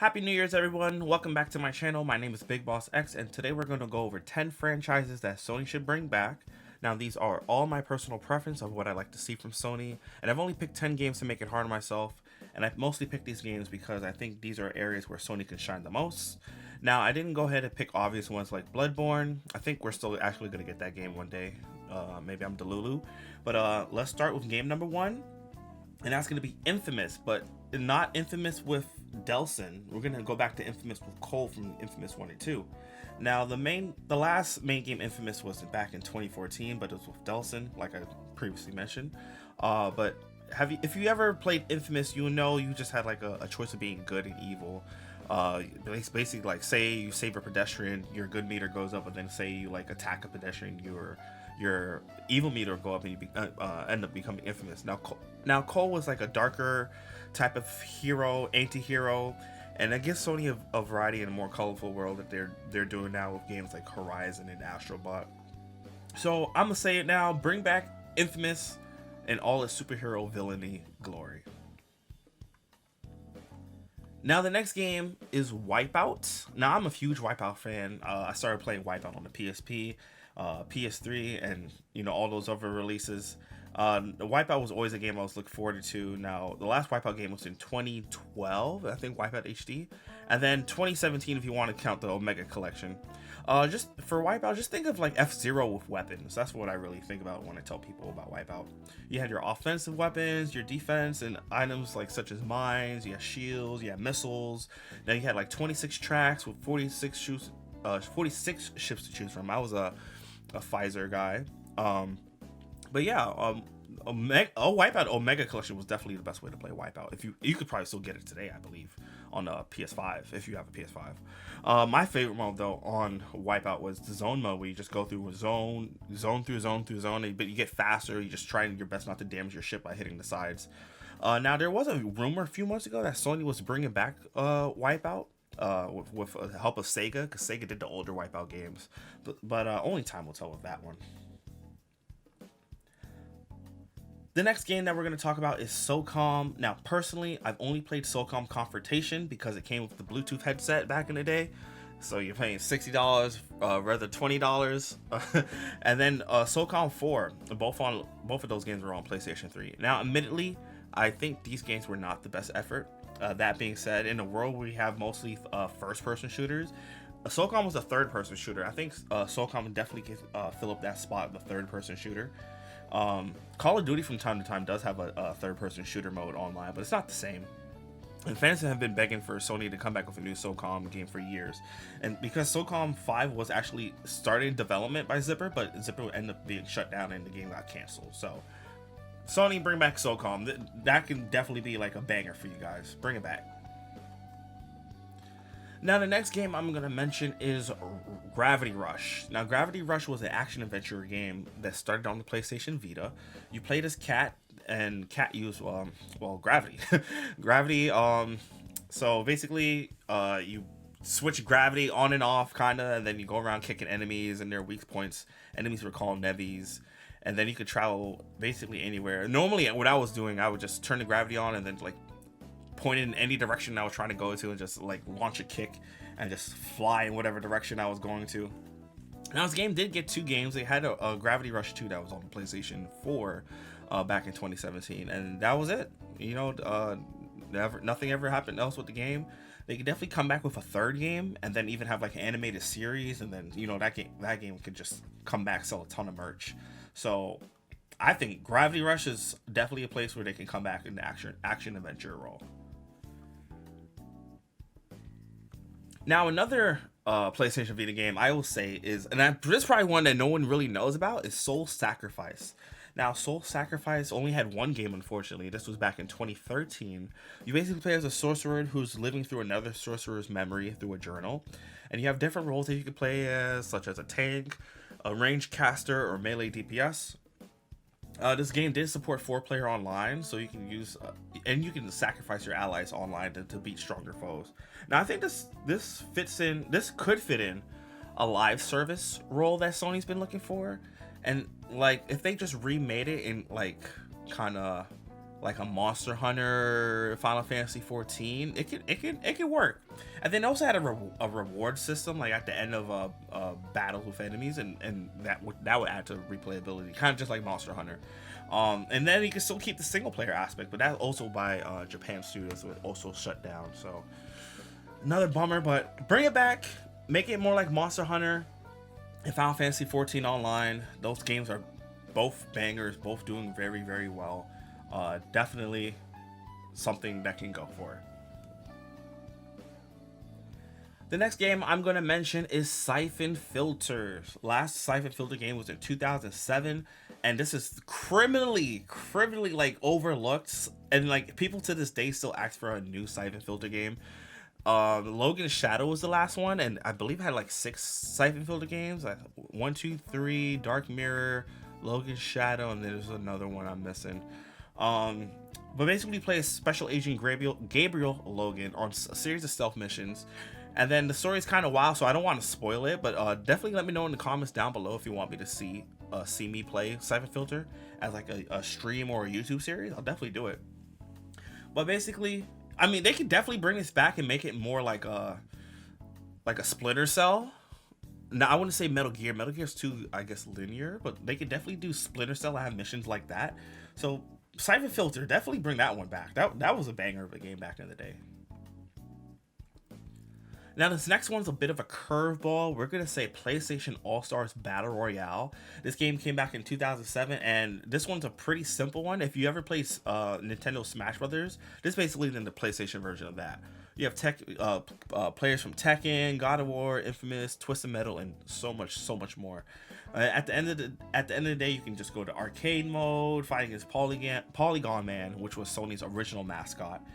Happy New Year's, everyone. Welcome back to my channel. My name is Big Boss X, and today we're going to go over 10 franchises that Sony should bring back. Now, these are all my personal preference of what I like to see from Sony, and I've only picked 10 games to make it hard on myself, and I've mostly picked these games because I think these are areas where Sony can shine the most. Now, I didn't go ahead and pick obvious ones like Bloodborne. I think we're still actually going to get that game one day. Maybe I'm Delulu. But let's start with game number one, and that's going to be Infamous, but not Infamous with Delson. We're gonna go back to Infamous with Cole from Infamous 1 and 2. Now the last main game Infamous was back in 2014, but it was with Delson, like I previously mentioned. But if you ever played Infamous, you know you just had like a choice of being good and evil. It's basically like, say you save a pedestrian, your good meter goes up, and then say you like attack a pedestrian, your evil meter will go up, and you end up becoming Infamous. Now Cole was like a darker type of hero, anti-hero, and it gives Sony a variety in a more colorful world that they're doing now with games like Horizon and Astrobot. So I'm gonna say it now: bring back Infamous and all its superhero villainy glory. Now the next game is WipEout. Now I'm a huge WipEout fan. I started playing WipEout on the PSP, PS3, and all those other releases. The WipEout was always a game I was looking forward to. Now, the last WipEout game was in 2012, I think, WipEout HD, and then 2017 if you want to count the Omega Collection. Just for WipEout, just think of like F-Zero with weapons. That's what I really think about when I tell people about WipEout. You had your offensive weapons, your defense, and items like such as mines. You had shields, you had missiles. Then you had like 26 tracks with 46 ships to choose from. I was a Pfizer guy. But yeah, WipEout Omega Collection was definitely the best way to play WipEout. If you could probably still get it today, I believe, on PS5 if you have a PS5. My favorite mode though on WipEout was the zone mode, where you just go through a zone through zone, but you get faster. You just try your best not to damage your ship by hitting the sides. Now there was a rumor a few months ago that Sony was bringing back WipEout. With the help of Sega, because Sega did the older WipEout games, but only time will tell with that one. The next game that we're going to talk about is Socom. Now, personally, I've only played Socom Confrontation because it came with the Bluetooth headset back in the day. So you're paying $60 rather $20. And then Socom 4, both of those games were on PlayStation 3. Now, admittedly, I think these games were not the best effort. That being said, in a world where we have mostly first-person shooters, Socom was a third-person shooter. I think Socom definitely can fill up that spot of the third-person shooter. Call of Duty from time to time does have a third-person shooter mode online, but it's not the same. And fans have been begging for Sony to come back with a new Socom game for years. And because Socom 5 was actually started development by Zipper, but Zipper ended up being shut down and the game got canceled. So Sony, bring back Socom. That can definitely be like a banger for you guys. Bring it back. Now the next game I'm going to mention is Gravity Rush. Now Gravity Rush was an action-adventure game that started on the PlayStation Vita. You played as Cat, and Cat used, gravity. So basically, you switch gravity on and off, kinda, and then you go around kicking enemies, and their weak points. Enemies were called Nevies. And then you could travel basically anywhere. Normally, what I was doing, I would just turn the gravity on and then like point in any direction I was trying to go to and just like launch a kick and just fly in whatever direction I was going to. Now this game did get 2 games. They had a Gravity Rush 2 that was on the PlayStation 4 back in 2017, and that was it. Nothing ever happened else with the game. They could definitely come back with a third game and then even have like an animated series, and then that game could just come back, sell a ton of merch. So I think Gravity Rush is definitely a place where they can come back in the action adventure role. Now another PlayStation Vita game I will say is, and this is probably one that no one really knows about, is Soul Sacrifice. Now Soul Sacrifice only had one game, unfortunately. This was back in 2013. You basically play as a sorcerer who's living through another sorcerer's memory through a journal, and you have different roles that you can play as, such as a tank, a ranged caster, or melee DPS. This game did support 4-player online, so you can use and you can sacrifice your allies online to beat stronger foes. Now I think this could fit in a live service role that Sony's been looking for, and like if they just remade it in like kind of like a Monster Hunter Final Fantasy 14, it can work. And then also had a reward system like at the end of battles with enemies, and that would add to replayability, kind of just like Monster Hunter. And then you can still keep the single player aspect, but that's also by Japan Studios, so it also shut down. So another bummer, but bring it back, make it more like Monster Hunter and Final Fantasy 14 Online. Those games are both bangers, both doing very, very well. Definitely something that can go for. The next game I'm going to mention is Syphon Filter. Last Syphon Filter game was in 2007, and this is criminally like overlooked, and like people to this day still ask for a new Syphon Filter game. Logan's Shadow was the last one, and I believe it had like 6 Syphon Filter games, like 1, 2, 3, Dark Mirror, Logan's Shadow, and there's another one I'm missing. But basically play as Special Agent Gabriel Logan on a series of stealth missions, and then the story is kind of wild, so I don't want to spoil it, but definitely let me know in the comments down below if you want me to see me play Syphon Filter as like a stream or a YouTube series. I'll definitely do it. But basically, I mean, they could definitely bring this back and make it more like a Splinter Cell. Now, I wouldn't say Metal Gear. Metal Gear's too, I guess, linear, but they could definitely do Splinter Cell and have missions like that. So Syphon Filter, definitely bring that one back. That was a banger of a game back in the day. Now, this next one's a bit of a curveball. We're going to say PlayStation All-Stars Battle Royale. This game came back in 2007, and this one's a pretty simple one. If you ever played Nintendo Smash Brothers, this is basically the PlayStation version of that. You have players from Tekken, God of War, Infamous, Twisted Metal, and so much more. At the end of the day, you can just go to arcade mode, fighting against Polygon Man, which was Sony's original mascot.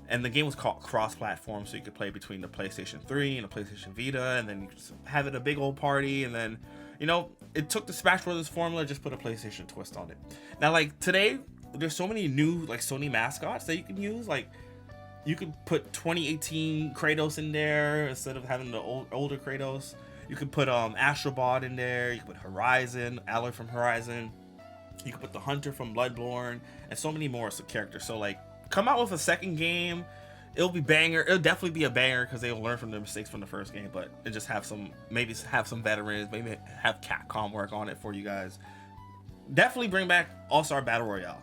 And the game was called cross-platform, so you could play between the PlayStation 3 and the PlayStation Vita, and then you just have it a big old party, and then, you know, it took the Smash Brothers formula, just put a PlayStation twist on it. Now, like, today, there's so many new, like, Sony mascots that you can use. Like, you could put 2018 Kratos in there instead of having the older Kratos. You could put Astrobot in there. You could put Horizon, Aloy from Horizon. You could put the Hunter from Bloodborne, and so many more characters. So, like, come out with a second game, it'll be banger. It'll definitely be a banger because they'll learn from their mistakes from the first game, but it just have some veterans, maybe have Capcom work on it for you guys. Definitely bring back All-Star Battle Royale.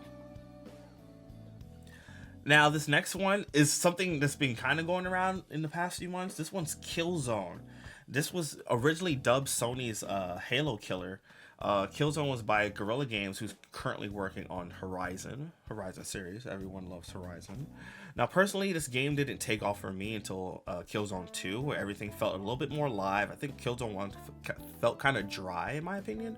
Now, this next one is something that's been kind of going around in the past few months. This one's Killzone. This was originally dubbed Sony's Halo killer. Killzone was by Guerrilla Games, who's currently working on Horizon series. Everyone loves Horizon. Now, personally, this game didn't take off for me until Killzone 2, where everything felt a little bit more live. I think Killzone 1 felt kind of dry, in my opinion.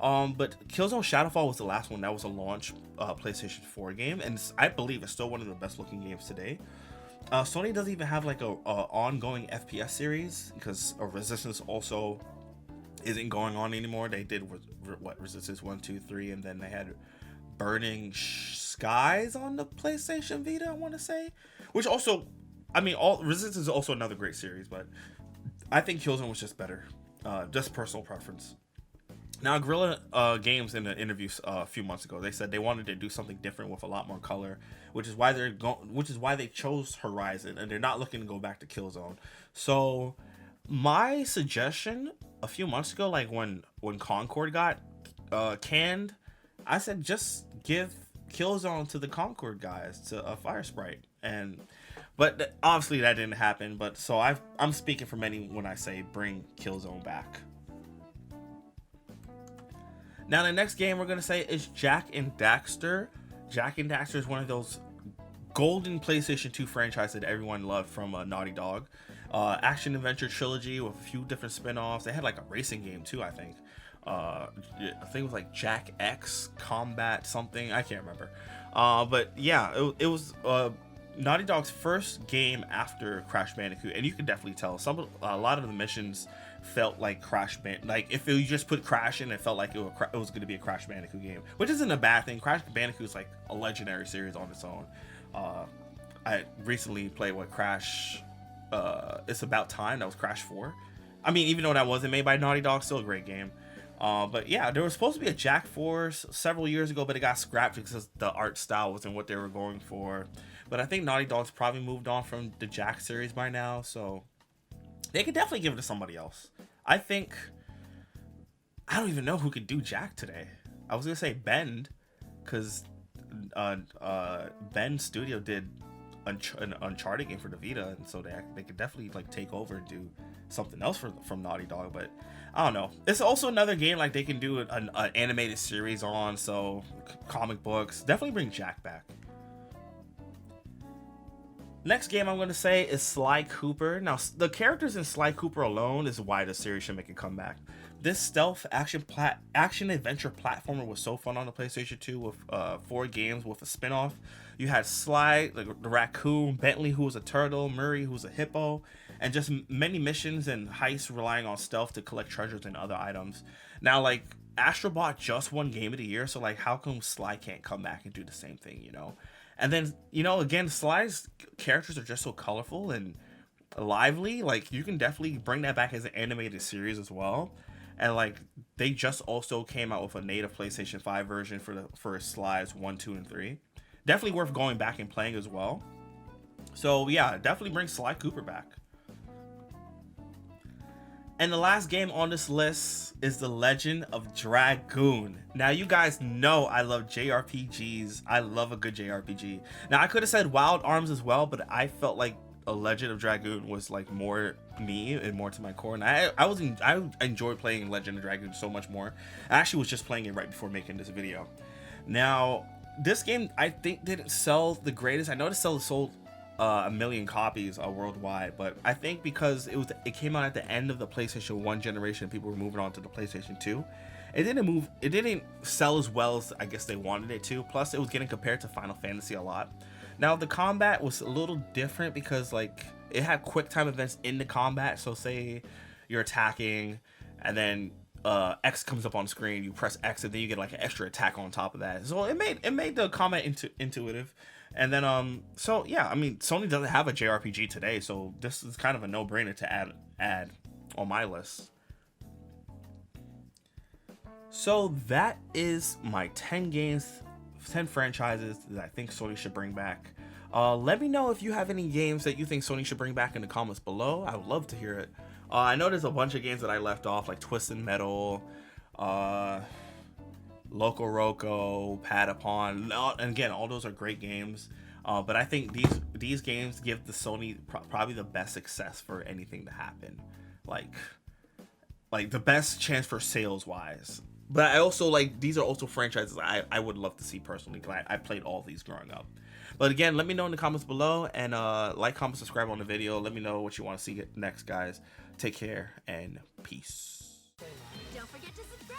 But Killzone Shadowfall was the last one that was a launch PlayStation 4 game, and I believe it's still one of the best looking games today. Sony doesn't even have like a ongoing FPS series, because Resistance also isn't going on anymore. They did Resistance 1, 2, 3, and then they had Burning Skies on the PlayStation Vita, I want to say, which also, I mean, Resistance is also another great series, but I think Killzone was just better. Just personal preference. Now, Guerrilla Games in an interview a few months ago, they said they wanted to do something different with a lot more color, which is why they chose Horizon, and they're not looking to go back to Killzone. So my suggestion a few months ago, like when Concord got canned, I said just give Killzone to the Concord guys, to a Fire Sprite, but obviously that didn't happen. But so I'm speaking for many when I say bring Killzone back. Now, the next game we're going to say is Jak Daxter. Jak Daxter is one of those golden PlayStation 2 franchises that everyone loved from Naughty Dog. Action adventure trilogy with a few different spin-offs. They had like a racing game too, I think. I think it was like Jak X Combat something. I can't remember. But yeah, it was Naughty Dog's first game after Crash Bandicoot, and you can definitely tell a lot of the missions felt like like if you just put Crash in, it felt like it was going to be a Crash Bandicoot game, which isn't a bad thing. Crash Bandicoot is like a legendary series on its own. I recently played Crash. It's About Time. That was Crash 4. I mean, even though that wasn't made by Naughty Dog, still a great game. But yeah, there was supposed to be a Jak 4 several years ago, but it got scrapped because the art style wasn't what they were going for. But I think Naughty Dog's probably moved on from the Jak series by now, so they could definitely give it to somebody else. I think, I don't even know who could do Jak today. I was gonna say Bend, because Bend Studio did an Uncharted game for the Vita, and so they could definitely like take over and do something else from Naughty Dog. But I don't know. It's also another game like they can do an animated series on, so comic books. Definitely bring Jak back. Next game I'm going to say is Sly Cooper. Now, the characters in Sly Cooper alone is why the series should make a comeback. This stealth action adventure platformer was so fun on the PlayStation 2 with 4 games with a spin-off. You had Sly, like the raccoon, Bentley, who was a turtle, Murray, who was a hippo, and just many missions and heists relying on stealth to collect treasures and other items. Now, like, Astrobot just won Game of the Year, so like, how come Sly can't come back and do the same thing, you know? And then, you know, again, Sly's characters are just so colorful and lively. Like, you can definitely bring that back as an animated series as well. And like, they just also came out with a native PlayStation 5 version for Sly's 1, 2, and 3. Definitely worth going back and playing as well. So yeah, definitely bring Sly Cooper back. And the last game on this list is The Legend of Dragoon. Now, you guys know I love JRPGs. I love a good JRPG. Now, I could have said Wild Arms as well, but I felt like A Legend of Dragoon was like more me and more to my core. And I enjoyed playing Legend of Dragoon so much more. I actually was just playing it right before making this video. Now, this game I think didn't sell the greatest. I know it sold 1 million copies worldwide, but I think because it came out at the end of the PlayStation 1 generation, people were moving on to the PlayStation 2. It didn't sell as well as I guess they wanted it to. Plus, it was getting compared to Final Fantasy a lot. Now, the combat was a little different because like it had quick time events in the combat. So say you're attacking and then X comes up on screen, you press X, and then you get like an extra attack on top of that. So it made the combat intuitive. And then so yeah, I mean, Sony doesn't have a JRPG today, so this is kind of a no-brainer to add on my list. So that is my 10 franchises that I think Sony should bring back. Let me know if you have any games that you think Sony should bring back in the comments below. I would love to hear it. I know there's a bunch of games that I left off, like Twisted Metal, Loco Roco, Patapon, and again, all those are great games. But I think these games give the Sony probably the best success for anything to happen, like the best chance for sales wise. But I also like, these are also franchises I would love to see personally, because I played all of these growing up. But again, let me know in the comments below, and like, comment, subscribe on the video. Let me know what you want to see next, guys. Take care and peace. Don't forget to subscribe.